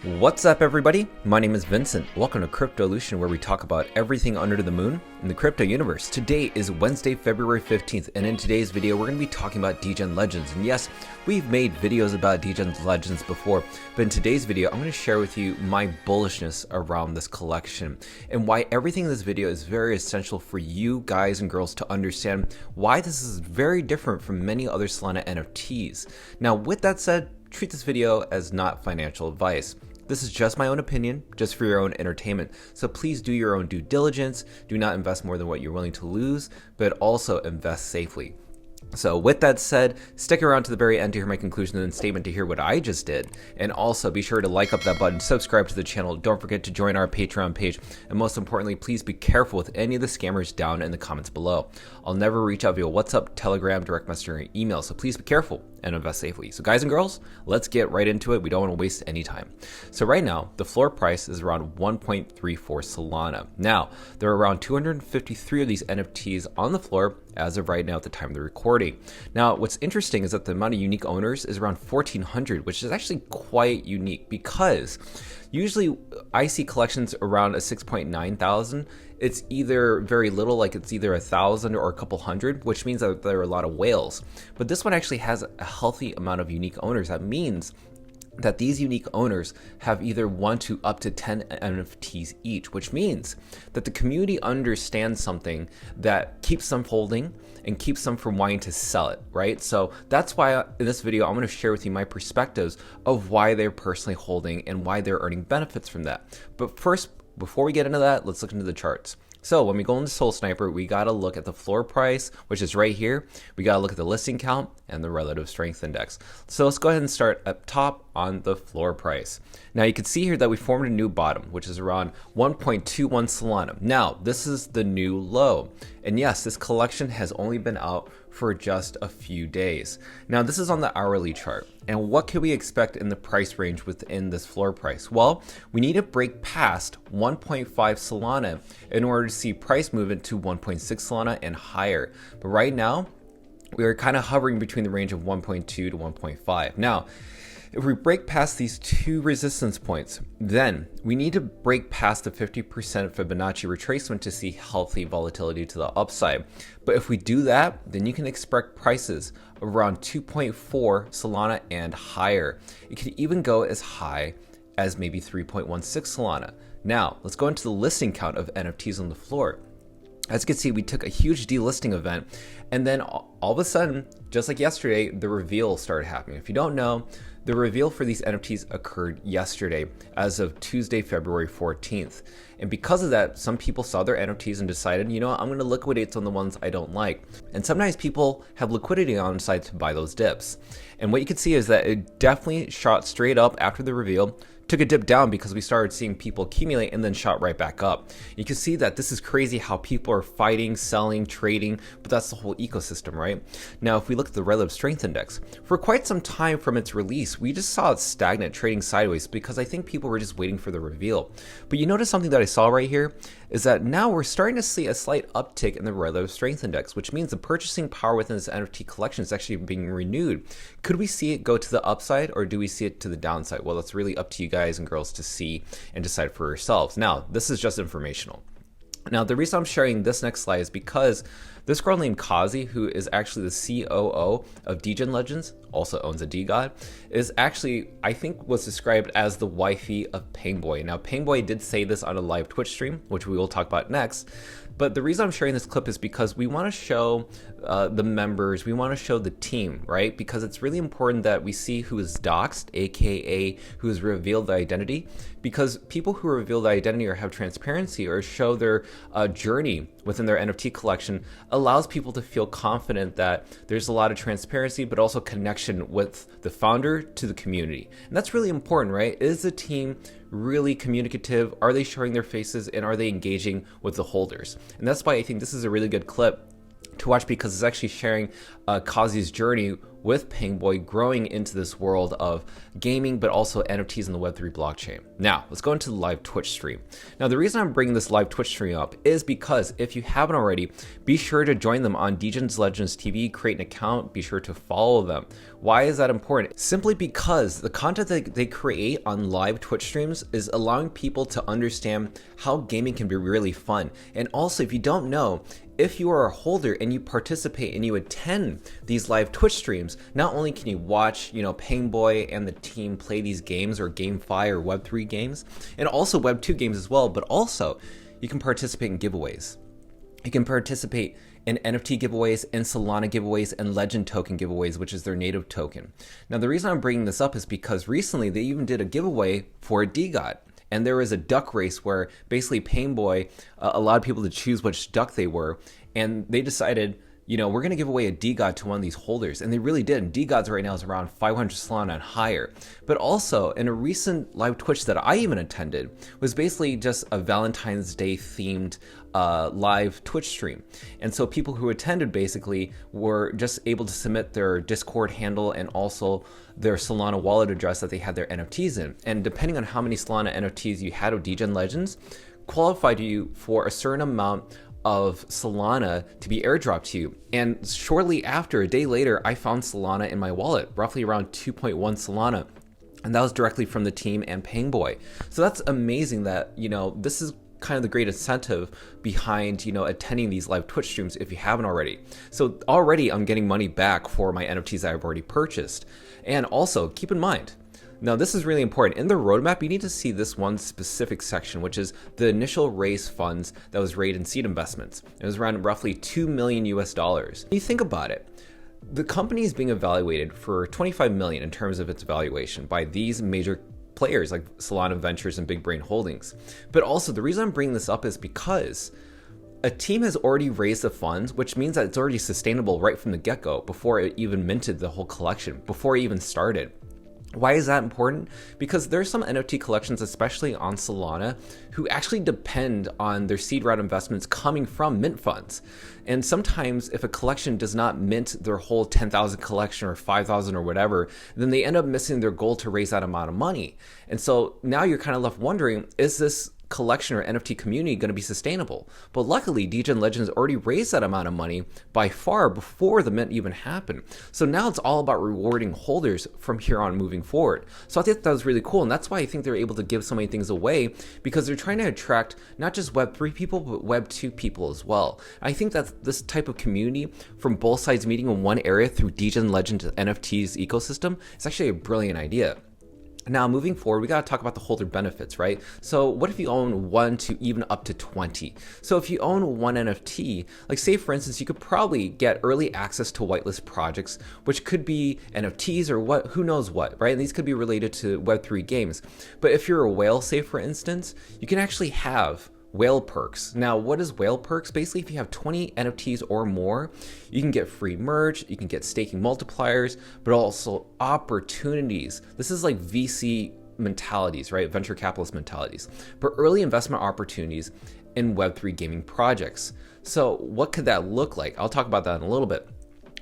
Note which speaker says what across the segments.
Speaker 1: What's up, everybody? My name is Vincent. Welcome to Cryptolution, where we talk about everything under the moon in the crypto universe. Today is Wednesday, February 15th, and in today's video, we're going to be talking about Degen Legends. And yes, we've made videos about Degen Legends before, but in today's video, I'm going to share with you my bullishness around this collection and why everything in this video is very essential for you guys and girls to understand why this is very different from many other Solana NFTs. Now, with that said, treat this video as not financial advice. This is just my own opinion, just for your own entertainment. So please do your own due diligence. Do not invest more than what you're willing to lose, but also invest safely. So with that said, stick around to the very end to hear my conclusion and statement to hear what I just did. And also be sure to like up that button, subscribe to the channel. Don't forget to join our Patreon page. And most importantly, please be careful with any of the scammers down in the comments below. I'll never reach out via WhatsApp, Telegram, direct message, or email. So please be careful and invest safely. So guys and girls, let's get right into it. We don't want to waste any time. So right now, the floor price is around 1.34 Solana. Now, there are around 253 of these NFTs on the floor as of right now at the time of the recording. Now, what's interesting is that the amount of unique owners is around 1,400, which is actually quite unique because usually I see collections around a 6.9 thousand. It's either very little, like it's either 1,000 or a couple hundred, which means that there are a lot of whales. But this one actually has a healthy amount of unique owners. That means that these unique owners have either 1 to up to 10 NFTs each, which means that the community understands something that keeps them holding and keeps them from wanting to sell it, right? So that's why in this video, I'm going to share with you my perspectives of why they're personally holding and why they're earning benefits from that. But first, before we get into that, let's look into the charts. So when we go into Soul Sniper, we got to look at the floor price, which is right here. We got to look at the listing count and the relative strength index. So let's go ahead and start up top on the floor price. Now you can see here that we formed a new bottom, which is around 1.21 Solana. Now this is the new low. And yes, this collection has only been out for just a few days. Now this is on the hourly chart. And what can we expect in the price range within this floor price? Well, we need to break past 1.5 Solana in order to see price movement to 1.6 Solana and higher. But right now, we are kind of hovering between the range of 1.2 to 1.5. Now, if we break past these two resistance points, then we need to break past the 50% Fibonacci retracement to see healthy volatility to the upside. But if we do that, then you can expect prices around 2.4 Solana and higher. It could even go as high as maybe 3.16 Solana. Now, let's go into the listing count of NFTs on the floor. As you can see, we took a huge delisting event, and then all of a sudden, just like yesterday, the reveal started happening. If you don't know, the reveal for these NFTs occurred yesterday as of Tuesday, February 14th. And because of that, some people saw their NFTs and decided, you know what, I'm going to liquidate some of the ones I don't like. And sometimes people have liquidity on the side to buy those dips. And what you can see is that it definitely shot straight up after the reveal, took a dip down because we started seeing people accumulate, and then shot right back up. You can see that this is crazy how people are fighting, selling, trading, but that's the whole ecosystem, right? Now, if we look at the relative strength index, for quite some time from its release, we just saw it stagnant, trading sideways, because I think people were just waiting for the reveal. But you notice something that I saw right here is that now we're starting to see a slight uptick in the relative strength index, which means the purchasing power within this NFT collection is actually being renewed. Could we see it go to the upside, or do we see it to the downside? Well, it's really up to you guys and girls to see and decide for yourselves. Now, this is just informational. Now, the reason I'm sharing this next slide is because this girl named Qazis, who is actually the COO of Degen Legends, also owns a DeGod, is actually, I think, was described as the wifey of Pangboy. Now, Pangboy did say this on a live Twitch stream, which we will talk about next. But the reason I'm sharing this clip is because we want to show the members, we want to show the team, right? Because it's really important that we see who is doxxed, aka who has revealed the identity, because people who reveal the identity or have transparency or show their journey within their NFT collection allows people to feel confident that there's a lot of transparency, but also connection with the founder to the community. And that's really important, right? Is the team really communicative? Are they showing their faces, and are they engaging with the holders? And that's why I think this is a really good clip to watch, because it's actually sharing Qazis Journey with Pangboy growing into this world of gaming, but also NFTs in the Web3 blockchain. Now, let's go into the live Twitch stream. Now, the reason I'm bringing this live Twitch stream up is because if you haven't already, be sure to join them on Degen's Legends TV, create an account, be sure to follow them. Why is that important? Simply because the content that they create on live Twitch streams is allowing people to understand how gaming can be really fun. And also, if you don't know, if you are a holder and you participate and you attend these live Twitch streams, not only can you watch, Pangboy and the team play these games or GameFi or Web3 games, and also Web2 games as well, but also you can participate in giveaways. You can participate in NFT giveaways and Solana giveaways and Legend token giveaways, which is their native token. Now, the reason I'm bringing this up is because recently they even did a giveaway for a DGOT. And there was a duck race where basically Pangboy allowed people to choose which duck they were. And they decided, we're going to give away a DGOT to one of these holders. And they really did. And DGOTs right now is around 500 Solana and higher. But also, in a recent live Twitch that I even attended, was basically just a Valentine's Day themed live Twitch stream. And so people who attended basically were just able to submit their Discord handle and also their Solana wallet address that they had their NFTs in. And depending on how many Solana NFTs you had of Degen Legends, qualified you for a certain amount of Solana to be airdropped to you. And shortly after, a day later, I found Solana in my wallet, roughly around 2.1 Solana. And that was directly from the team and Pangboy. So that's amazing that, this is kind of the great incentive behind, attending these live Twitch streams if you haven't already. So already I'm getting money back for my NFTs that I've already purchased. And also keep in mind, now this is really important. In the roadmap, you need to see this one specific section, which is the initial raise funds that was raised in seed investments. It was around roughly $2 million US. When you think about it, the company is being evaluated for 25 million in terms of its valuation by these major players like Solana Ventures and Big Brain Holdings. But also the reason I'm bringing this up is because a team has already raised the funds, which means that it's already sustainable right from the get-go before it even minted the whole collection, before it even started. Why is that important? Because there's some NFT collections, especially on Solana, who actually depend on their seed round investments coming from mint funds. And sometimes if a collection does not mint their whole 10,000 collection or 5,000 or whatever, then they end up missing their goal to raise that amount of money. And so now you're kind of left wondering, is this collection or NFT community going to be sustainable? But luckily, Degen Legends already raised that amount of money by far before the mint even happened. So now it's all about rewarding holders from here on moving forward. So I think that was really cool. And that's why I think they're able to give so many things away, because they're trying to attract not just Web3 people, but Web2 people as well. I think that this type of community from both sides meeting in one area through Degen Legends NFTs ecosystem is actually a brilliant idea. Now, moving forward, we got to talk about the holder benefits, right? So what if you own 1 to even up to 20? So if you own one NFT, like say for instance, you could probably get early access to whitelist projects, which could be NFTs or who knows what, right? And these could be related to Web3 games. But if you're a whale, say for instance, you can actually have whale perks. Now, what is whale perks? Basically, if you have 20 NFTs or more, you can get free merch, you can get staking multipliers, but also opportunities. This is like VC mentalities, right? Venture capitalist mentalities, but early investment opportunities in Web3 gaming projects. So what could that look like? I'll talk about that in a little bit.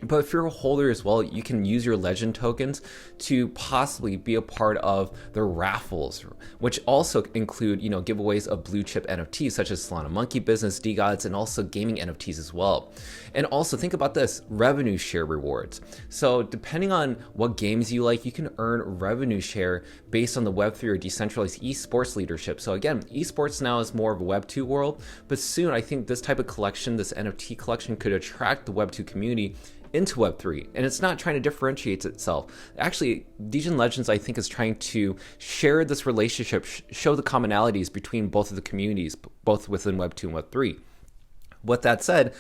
Speaker 1: But if you're a holder as well, you can use your legend tokens to possibly be a part of the raffles, which also include, giveaways of blue chip NFTs such as Solana Monkey Business, DGOTs, and also gaming NFTs as well. And also think about this, revenue share rewards. So depending on what games you like, you can earn revenue share based on the Web3 or decentralized esports leadership. So again, esports now is more of a Web2 world, but soon I think this type of collection, this NFT collection, could attract the Web2 community into Web3, and it's not trying to differentiate itself. Actually, Degen Legends, I think, is trying to share this relationship, show the commonalities between both of the communities, both within Web2 and Web3. With that said,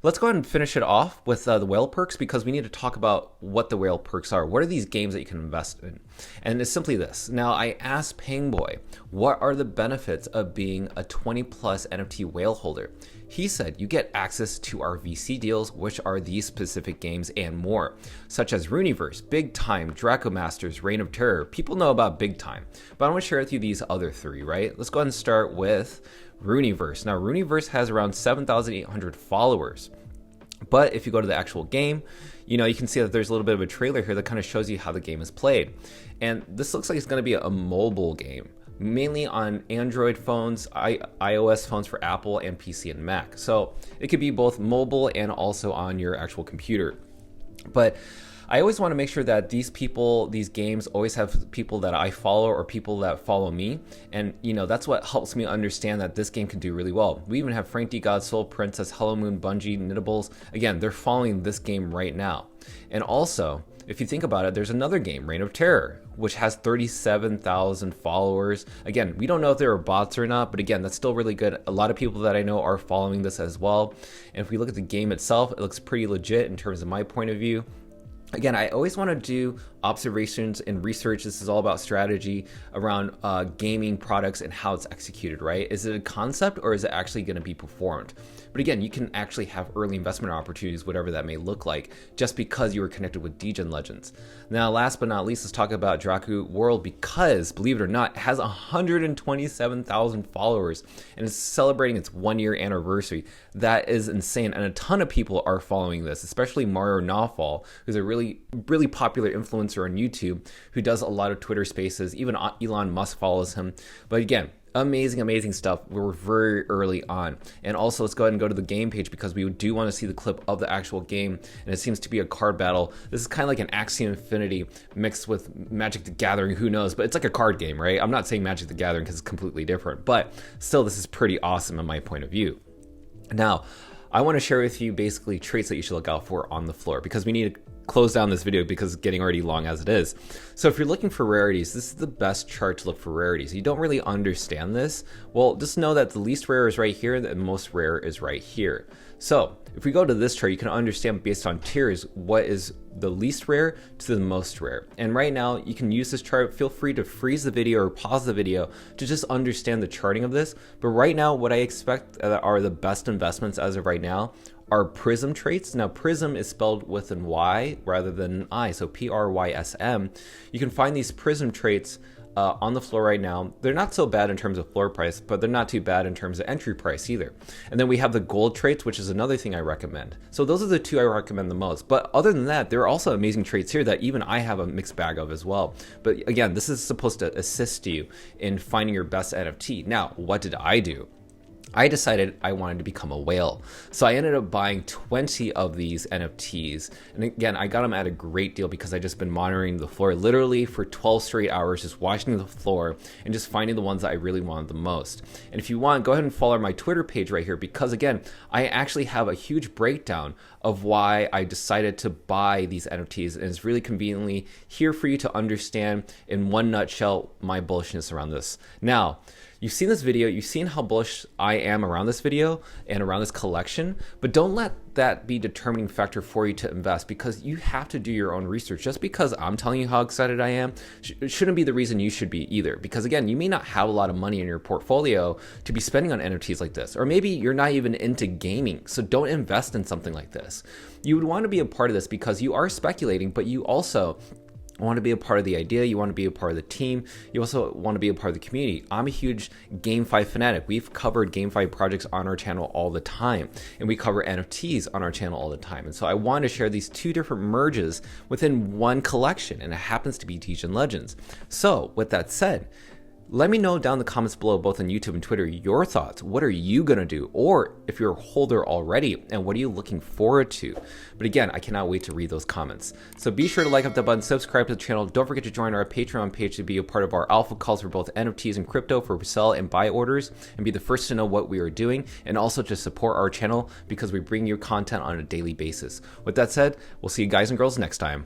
Speaker 1: let's go ahead and finish it off with the whale perks, because we need to talk about what the whale perks are. What are these games that you can invest in? And it's simply this. Now, I asked Pangboy, what are the benefits of being a 20 plus NFT whale holder? He said you get access to our VC deals, which are these specific games and more, such as Rooniverse, Big Time, Draco Masters, Reign of Terror. People know about Big Time, but I want to share with you these other three, right? Let's go ahead and start with Rooniverse. Now, Rooniverse has around 7,800 followers. But if you go to the actual game, you can see that there's a little bit of a trailer here that kind of shows you how the game is played. And this looks like it's going to be a mobile game, mainly on Android phones, iOS phones for Apple, and PC and Mac. So it could be both mobile and also on your actual computer. But I always want to make sure that these games always have people that I follow or people that follow me. And, that's what helps me understand that this game can do really well. We even have Frank D. God, Soul Princess, Hello Moon, Bungie, Knittables. Again, they're following this game right now. And also, if you think about it, there's another game, Reign of Terror, which has 37,000 followers. Again, we don't know if there are bots or not, but again, that's still really good. A lot of people that I know are following this as well. And if we look at the game itself, it looks pretty legit in terms of my point of view. Again, I always want to do observations and research. This is all about strategy around gaming products and how it's executed, right? Is it a concept or is it actually going to be performed? But again, you can actually have early investment opportunities, whatever that may look like, just because you were connected with Degen Legends. Now, last but not least, let's talk about Draku World, because, believe it or not, it has 127,000 followers and it's celebrating its 1-year anniversary. That is insane. And a ton of people are following this, especially Mario Nawfal, who's a really popular influencer on YouTube who does a lot of Twitter spaces. Even Elon Musk follows him. But again, amazing stuff. We're very early on. And also, let's go ahead and go to the game page, because we do want to see the clip of the actual game, and it seems to be a card battle. This is kind of like an Axie Infinity mixed with Magic the Gathering, who knows, but it's like a card game, right? I'm not saying Magic the Gathering because it's completely different, but still, this is pretty awesome in my point of view. Now, I want to share with you basically traits that you should look out for on the floor, because we need to close down this video because it's getting already long as it is. So if you're looking for rarities, this is the best chart to look for rarities. You don't really understand this, well, just know that the least rare is right here and the most rare is right here. So if we go to this chart, you can understand based on tiers what is the least rare to the most rare. And right now you can use this chart. Feel free to freeze the video or pause the video to just understand the charting of this. But right now, what I expect are the best investments as of right now are Prism traits. Now, Prism is spelled with an Y rather than an I, so PRYSM. You can find these Prism traits on the floor right now. They're not so bad in terms of floor price, but they're not too bad in terms of entry price either. And then we have the gold traits, which is another thing I recommend. So those are the two I recommend the most. But other than that, there are also amazing traits here that even I have a mixed bag of as well. But again, this is supposed to assist you in finding your best NFT. Now, what did I do? I decided I wanted to become a whale. So I ended up buying 20 of these NFTs. And again, I got them at a great deal because I just been monitoring the floor literally for 12 straight hours, just watching the floor and just finding the ones that I really wanted the most. And if you want, go ahead and follow my Twitter page right here, because again, I actually have a huge breakdown of why I decided to buy these NFTs. And it's really conveniently here for you to understand in one nutshell my bullishness around this. Now, you've seen this video, you've seen how bullish I am around this video and around this collection, but don't let that be a determining factor for you to invest, because you have to do your own research. Just because I'm telling you how excited I am shouldn't be the reason you should be either, because again, you may not have a lot of money in your portfolio to be spending on NFTs like this, or maybe you're not even into gaming, so don't invest in something like this. You would want to be a part of this because you are speculating, but you also want to be a part of the idea, you want to be a part of the team, you also want to be a part of the community. I'm a huge GameFi fanatic. We've covered GameFi projects on our channel all the time, and we cover NFTs on our channel all the time. And so I want to share these two different merges within one collection, and it happens to be Degen Legends. So with that said, let me know down in the comments below, both on YouTube and Twitter, your thoughts. What are you going to do? Or if you're a holder already, and what are you looking forward to? But again, I cannot wait to read those comments. So be sure to like up that button, subscribe to the channel. Don't forget to join our Patreon page to be a part of our alpha calls for both NFTs and crypto for sell and buy orders, and be the first to know what we are doing, and also to support our channel because we bring you content on a daily basis. With that said, we'll see you guys and girls next time.